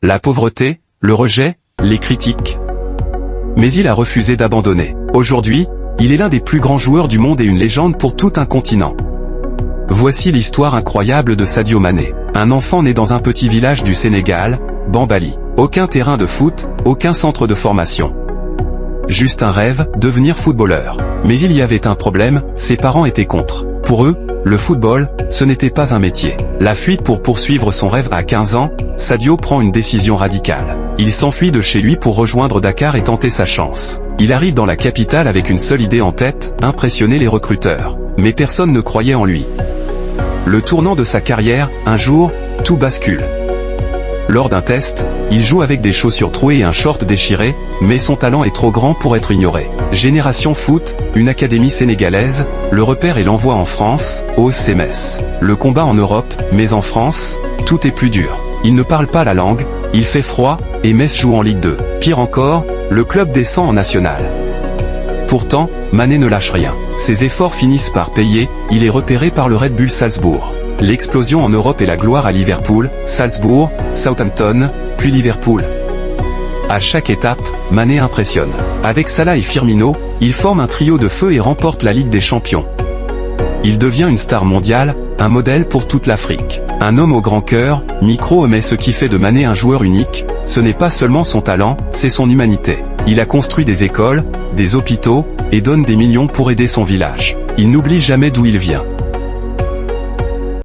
la pauvreté, le rejet, les critiques. Mais il a refusé d'abandonner. Aujourd'hui, il est l'un des plus grands joueurs du monde et une légende pour tout un continent. Voici l'histoire incroyable de Sadio Mané. Un enfant né dans un petit village du Sénégal, Bambali. Aucun terrain de foot, aucun centre de formation. Juste un rêve, devenir footballeur. Mais il y avait un problème, ses parents étaient contre. Pour eux, le football, ce n'était pas un métier. La fuite pour poursuivre son rêve à 15 ans, Sadio prend une décision radicale. Il s'enfuit de chez lui pour rejoindre Dakar et tenter sa chance. Il arrive dans la capitale avec une seule idée en tête, impressionner les recruteurs. Mais personne ne croyait en lui. Le tournant de sa carrière, un jour, tout bascule. Lors d'un test, il joue avec des chaussures trouées et un short déchiré, mais son talent est trop grand pour être ignoré. Génération Foot, une académie sénégalaise, le repère et l'envoie en France, au FC Metz. Le combat en Europe, mais en France, tout est plus dur. Il ne parle pas la langue, il fait froid, et Metz joue en Ligue 2. Pire encore, le club descend en National. Pourtant, Mané ne lâche rien. Ses efforts finissent par payer, il est repéré par le Red Bull Salzbourg. L'explosion en Europe et la gloire à Liverpool, Salzbourg, Southampton, puis Liverpool. À chaque étape, Mané impressionne. Avec Salah et Firmino, il forme un trio de feu et remporte la Ligue des Champions. Il devient une star mondiale, un modèle pour toute l'Afrique. Un homme au grand cœur, micro mais ce qui fait de Mané un joueur unique, ce n'est pas seulement son talent, c'est son humanité. Il a construit des écoles, des hôpitaux, et donne des millions pour aider son village. Il n'oublie jamais d'où il vient.